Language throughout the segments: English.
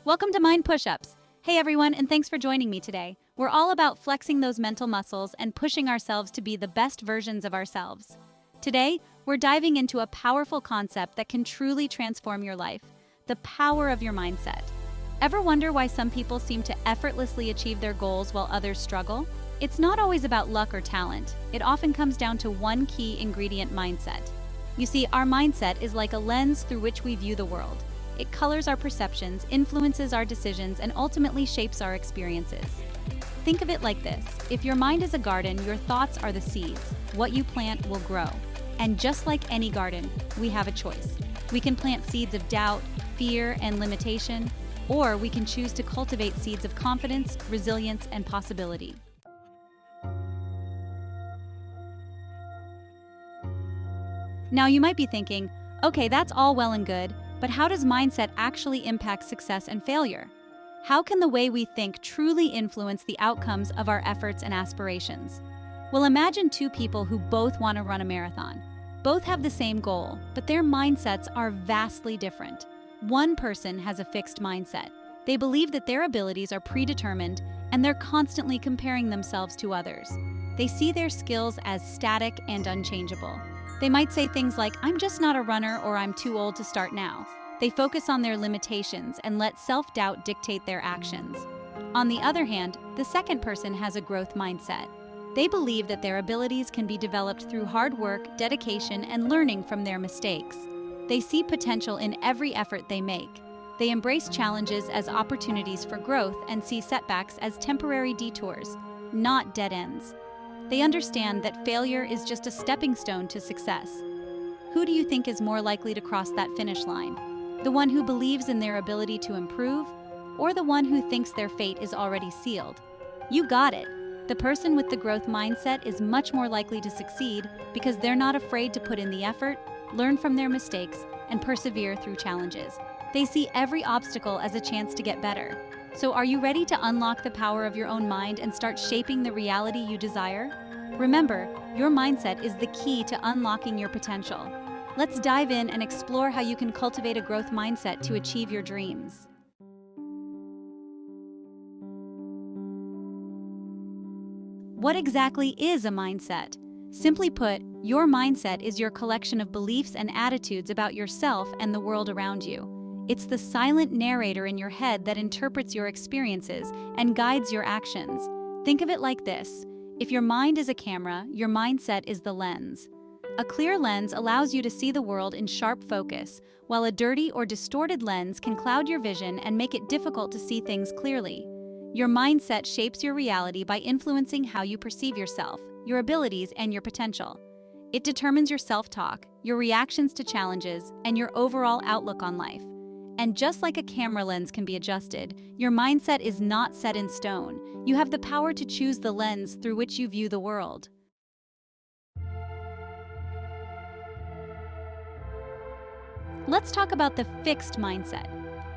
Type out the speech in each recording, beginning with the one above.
Welcome to Mind Push-Ups. Hey everyone, and thanks for joining me today. We're all about flexing those mental muscles and pushing ourselves to be the best versions of ourselves. Today, we're diving into a powerful concept that can truly transform your life: the power of your mindset. Ever wonder why some people seem to effortlessly achieve their goals while others struggle? It's not always about luck or talent. It often comes down to one key ingredient: mindset. You see, our mindset is like a lens through which we view the world. It colors our perceptions, influences our decisions, and ultimately shapes our experiences. Think of it like this: if your mind is a garden, your thoughts are the seeds. What you plant will grow. And just like any garden, we have a choice. We can plant seeds of doubt, fear, and limitation, or we can choose to cultivate seeds of confidence, resilience, and possibility. Now you might be thinking, okay, that's all well and good, but how does mindset actually impact success and failure? How can the way we think truly influence the outcomes of our efforts and aspirations? Well, imagine two people who both want to run a marathon. Both have the same goal, but their mindsets are vastly different. One person has a fixed mindset. They believe that their abilities are predetermined, and they're constantly comparing themselves to others. They see their skills as static and unchangeable. They might say things like, "I'm just not a runner," or "I'm too old to start now." They focus on their limitations and let self-doubt dictate their actions. On the other hand, the second person has a growth mindset. They believe that their abilities can be developed through hard work, dedication, and learning from their mistakes. They see potential in every effort they make. They embrace challenges as opportunities for growth and see setbacks as temporary detours, not dead ends. They understand that failure is just a stepping stone to success. Who do you think is more likely to cross that finish line? The one who believes in their ability to improve, or the one who thinks their fate is already sealed? You got it. The person with the growth mindset is much more likely to succeed because they're not afraid to put in the effort, learn from their mistakes, and persevere through challenges. They see every obstacle as a chance to get better. So are you ready to unlock the power of your own mind and start shaping the reality you desire? Remember, your mindset is the key to unlocking your potential. Let's dive in and explore how you can cultivate a growth mindset to achieve your dreams. What exactly is a mindset? Simply put, your mindset is your collection of beliefs and attitudes about yourself and the world around you. It's the silent narrator in your head that interprets your experiences and guides your actions. Think of it like this: if your mind is a camera, your mindset is the lens. A clear lens allows you to see the world in sharp focus, while a dirty or distorted lens can cloud your vision and make it difficult to see things clearly. Your mindset shapes your reality by influencing how you perceive yourself, your abilities, and your potential. It determines your self-talk, your reactions to challenges, and your overall outlook on life. And just like a camera lens can be adjusted, your mindset is not set in stone. You have the power to choose the lens through which you view the world. Let's talk about the fixed mindset.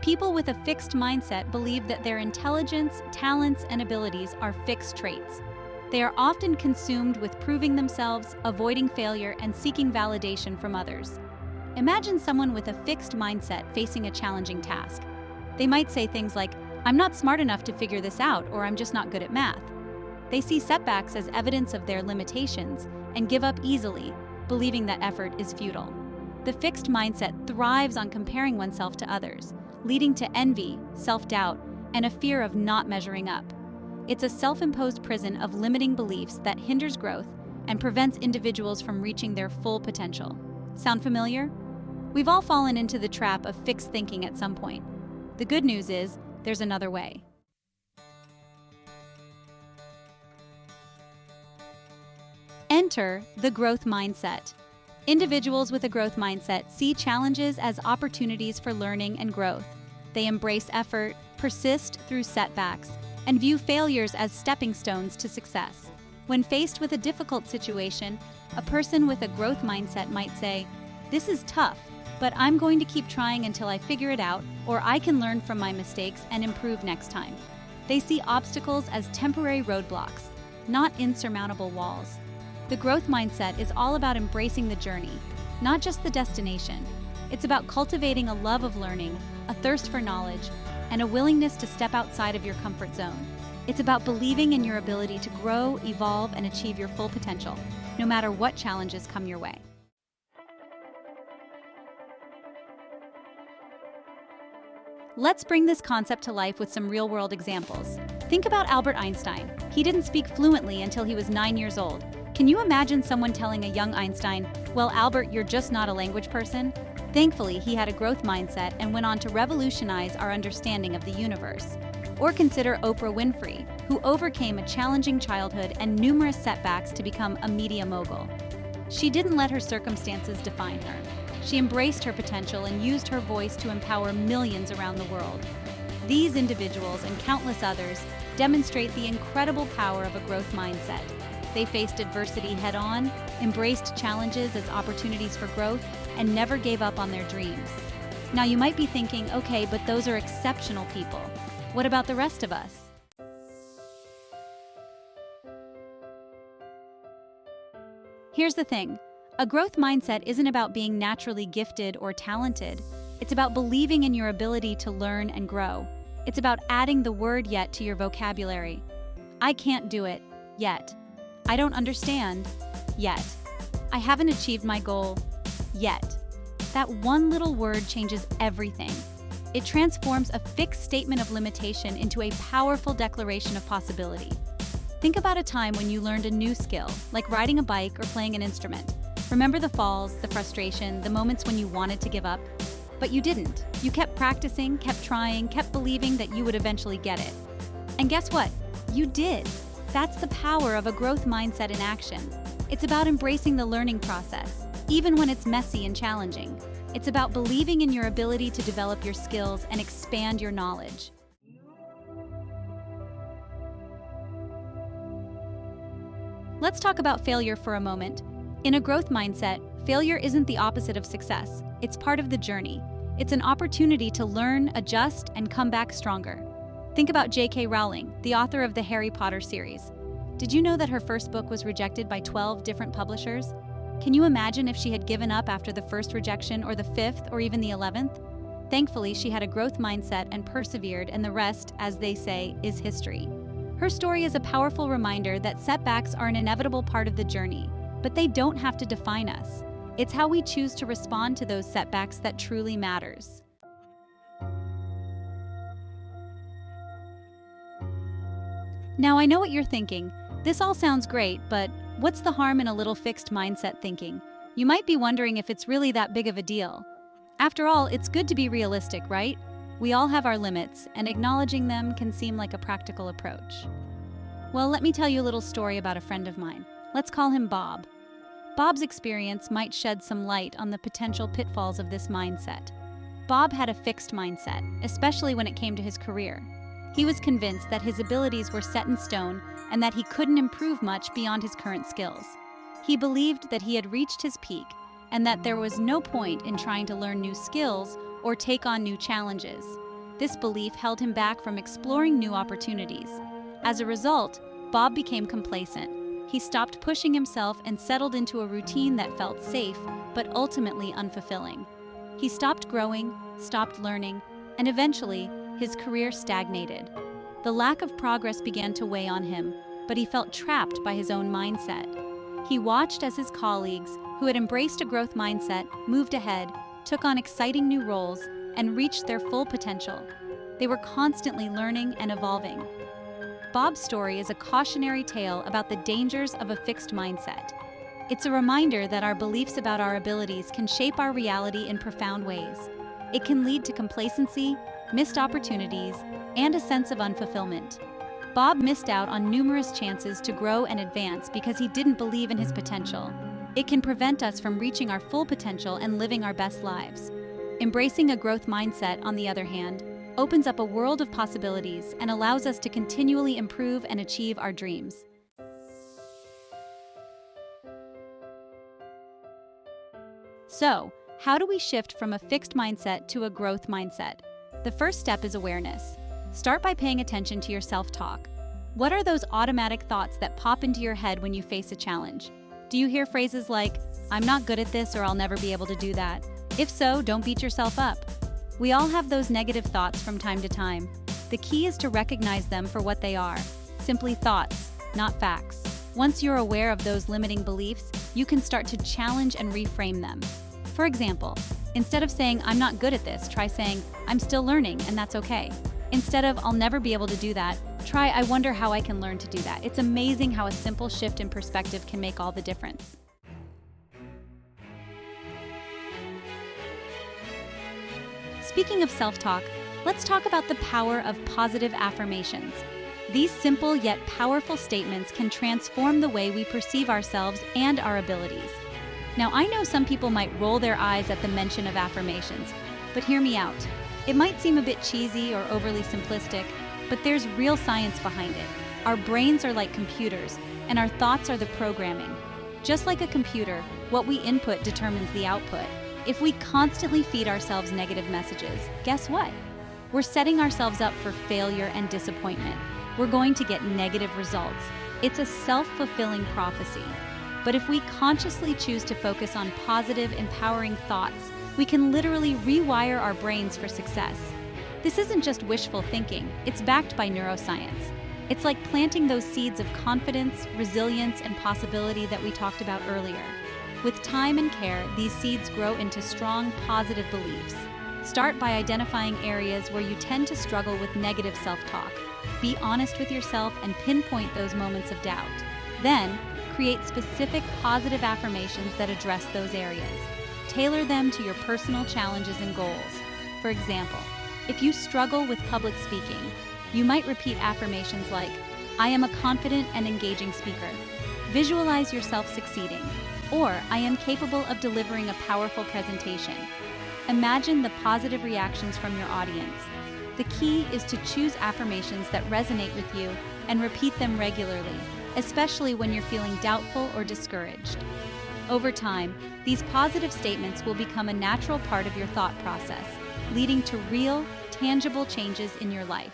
People with a fixed mindset believe that their intelligence, talents, and abilities are fixed traits. They are often consumed with proving themselves, avoiding failure, and seeking validation from others. Imagine someone with a fixed mindset facing a challenging task. They might say things like, "I'm not smart enough to figure this out," or "I'm just not good at math." They see setbacks as evidence of their limitations and give up easily, believing that effort is futile. The fixed mindset thrives on comparing oneself to others, leading to envy, self-doubt, and a fear of not measuring up. It's a self-imposed prison of limiting beliefs that hinders growth and prevents individuals from reaching their full potential. Sound familiar? We've all fallen into the trap of fixed thinking at some point. The good news is, there's another way. Enter the growth mindset. Individuals with a growth mindset see challenges as opportunities for learning and growth. They embrace effort, persist through setbacks, and view failures as stepping stones to success. When faced with a difficult situation, a person with a growth mindset might say, "This is tough, but I'm going to keep trying until I figure it out, or I can learn from my mistakes and improve next time." They see obstacles as temporary roadblocks, not insurmountable walls. The growth mindset is all about embracing the journey, not just the destination. It's about cultivating a love of learning, a thirst for knowledge, and a willingness to step outside of your comfort zone. It's about believing in your ability to grow, evolve, and achieve your full potential, no matter what challenges come your way. Let's bring this concept to life with some real-world examples. Think about Albert Einstein. He didn't speak fluently until he was 9 years old. Can you imagine someone telling a young Einstein, "Well, Albert, you're just not a language person"? Thankfully, he had a growth mindset and went on to revolutionize our understanding of the universe. Or consider Oprah Winfrey, who overcame a challenging childhood and numerous setbacks to become a media mogul. She didn't let her circumstances define her. She embraced her potential and used her voice to empower millions around the world. These individuals and countless others demonstrate the incredible power of a growth mindset. They faced adversity head-on, embraced challenges as opportunities for growth, and never gave up on their dreams. Now you might be thinking, okay, but those are exceptional people. What about the rest of us? Here's the thing. A growth mindset isn't about being naturally gifted or talented. It's about believing in your ability to learn and grow. It's about adding the word yet to your vocabulary. I can't do it yet. I don't understand yet. I haven't achieved my goal yet. That one little word changes everything. It transforms a fixed statement of limitation into a powerful declaration of possibility. Think about a time when you learned a new skill, like riding a bike or playing an instrument. Remember the falls, the frustration, the moments when you wanted to give up? But you didn't. You kept practicing, kept trying, kept believing that you would eventually get it. And guess what? You did. That's the power of a growth mindset in action. It's about embracing the learning process, even when it's messy and challenging. It's about believing in your ability to develop your skills and expand your knowledge. Let's talk about failure for a moment. In a growth mindset, failure isn't the opposite of success. It's part of the journey. It's an opportunity to learn, adjust, and come back stronger. Think about J.K. Rowling, the author of the Harry Potter series. Did you know that her first book was rejected by 12 different publishers? Can you imagine if she had given up after the first rejection or the fifth or even the 11th? Thankfully, she had a growth mindset and persevered, and the rest, as they say, is history. Her story is a powerful reminder that setbacks are an inevitable part of the journey, but they don't have to define us. It's how we choose to respond to those setbacks that truly matters. Now, I know what you're thinking. This all sounds great, but what's the harm in a little fixed mindset thinking? You might be wondering if it's really that big of a deal. After all, it's good to be realistic, right? We all have our limits, and acknowledging them can seem like a practical approach. Well, let me tell you a little story about a friend of mine. Let's call him Bob. Bob's experience might shed some light on the potential pitfalls of this mindset. Bob had a fixed mindset, especially when it came to his career. He was convinced that his abilities were set in stone and that he couldn't improve much beyond his current skills. He believed that he had reached his peak and that there was no point in trying to learn new skills or take on new challenges. This belief held him back from exploring new opportunities. As a result, Bob became complacent. He stopped pushing himself and settled into a routine that felt safe, but ultimately unfulfilling. He stopped growing, stopped learning, and eventually, his career stagnated. The lack of progress began to weigh on him, but he felt trapped by his own mindset. He watched as his colleagues, who had embraced a growth mindset, moved ahead, took on exciting new roles, and reached their full potential. They were constantly learning and evolving. Bob's story is a cautionary tale about the dangers of a fixed mindset. It's a reminder that our beliefs about our abilities can shape our reality in profound ways. It can lead to complacency, missed opportunities, and a sense of unfulfillment. Bob missed out on numerous chances to grow and advance because he didn't believe in his potential. It can prevent us from reaching our full potential and living our best lives. Embracing a growth mindset, on the other hand, opens up a world of possibilities and allows us to continually improve and achieve our dreams. So, how do we shift from a fixed mindset to a growth mindset? The first step is awareness. Start by paying attention to your self-talk. What are those automatic thoughts that pop into your head when you face a challenge? Do you hear phrases like, "I'm not good at this," or "I'll never be able to do that"? If so, don't beat yourself up. We all have those negative thoughts from time to time. The key is to recognize them for what they are, simply thoughts, not facts. Once you're aware of those limiting beliefs, you can start to challenge and reframe them. For example, instead of saying, "I'm not good at this," try saying, "I'm still learning, and that's okay." Instead of, "I'll never be able to do that," try, "I wonder how I can learn to do that." It's amazing how a simple shift in perspective can make all the difference. Speaking of self-talk, let's talk about the power of positive affirmations. These simple yet powerful statements can transform the way we perceive ourselves and our abilities. Now, I know some people might roll their eyes at the mention of affirmations, but hear me out. It might seem a bit cheesy or overly simplistic, but there's real science behind it. Our brains are like computers, and our thoughts are the programming. Just like a computer, what we input determines the output. If we constantly feed ourselves negative messages, guess what? We're setting ourselves up for failure and disappointment. We're going to get negative results. It's a self-fulfilling prophecy. But if we consciously choose to focus on positive, empowering thoughts, we can literally rewire our brains for success. This isn't just wishful thinking, it's backed by neuroscience. It's like planting those seeds of confidence, resilience, and possibility that we talked about earlier. With time and care, these seeds grow into strong, positive beliefs. Start by identifying areas where you tend to struggle with negative self-talk. Be honest with yourself and pinpoint those moments of doubt. Then, create specific positive affirmations that address those areas. Tailor them to your personal challenges and goals. For example, if you struggle with public speaking, you might repeat affirmations like, "I am a confident and engaging speaker." Visualize yourself succeeding. Or, "I am capable of delivering a powerful presentation." Imagine the positive reactions from your audience. The key is to choose affirmations that resonate with you and repeat them regularly, especially when you're feeling doubtful or discouraged. Over time, these positive statements will become a natural part of your thought process, leading to real, tangible changes in your life.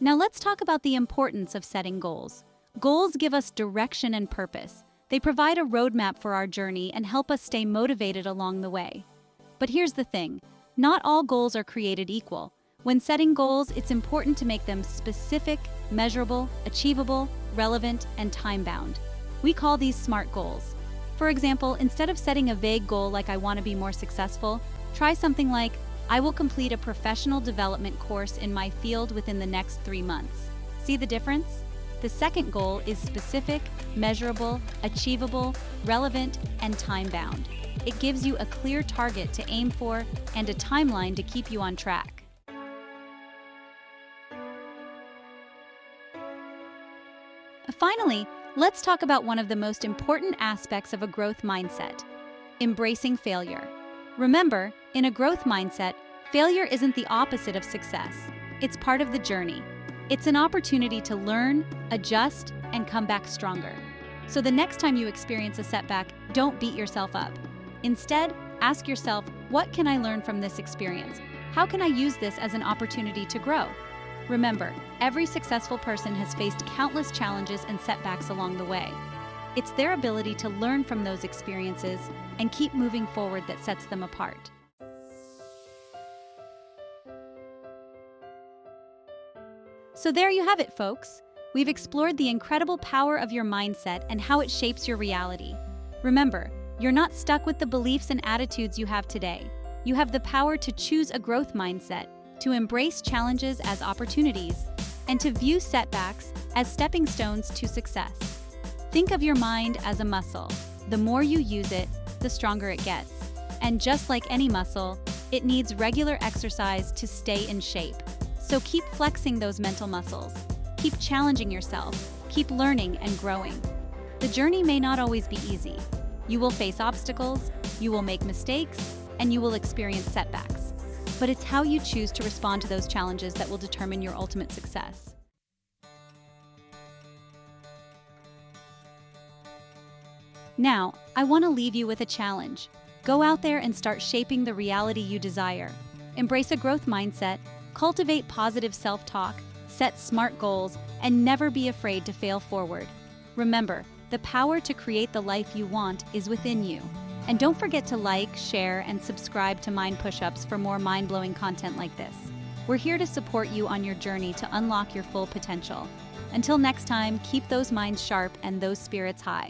Now let's talk about the importance of setting goals. Goals give us direction and purpose. They provide a roadmap for our journey and help us stay motivated along the way. But here's the thing, not all goals are created equal. When setting goals, it's important to make them specific, measurable, achievable, relevant, and time-bound. We call these SMART goals. For example, instead of setting a vague goal like "I want to be more successful," try something like, "I will complete a professional development course in my field within the next 3 months." See the difference? The second goal is specific, measurable, achievable, relevant, and time-bound. It gives you a clear target to aim for and a timeline to keep you on track. Finally, let's talk about one of the most important aspects of a growth mindset: embracing failure. Remember, in a growth mindset, failure isn't the opposite of success. It's part of the journey. It's an opportunity to learn, adjust, and come back stronger. So the next time you experience a setback, don't beat yourself up. Instead, ask yourself, what can I learn from this experience? How can I use this as an opportunity to grow? Remember, every successful person has faced countless challenges and setbacks along the way. It's their ability to learn from those experiences and keep moving forward that sets them apart. So there you have it, folks. We've explored the incredible power of your mindset and how it shapes your reality. Remember, you're not stuck with the beliefs and attitudes you have today. You have the power to choose a growth mindset, to embrace challenges as opportunities, and to view setbacks as stepping stones to success. Think of your mind as a muscle. The more you use it, the stronger it gets. And just like any muscle, it needs regular exercise to stay in shape. So keep flexing those mental muscles. Keep challenging yourself. Keep learning and growing. The journey may not always be easy. You will face obstacles, you will make mistakes, and you will experience setbacks. But it's how you choose to respond to those challenges that will determine your ultimate success. Now, I want to leave you with a challenge. Go out there and start shaping the reality you desire. Embrace a growth mindset, cultivate positive self-talk, set SMART goals, and never be afraid to fail forward. Remember, The power to create the life you want is within you. And don't forget to like, share, and subscribe to Mind Push-Ups for more mind-blowing content like this. We're here to support you on your journey to unlock your full potential. Until next time, keep those minds sharp and those spirits high.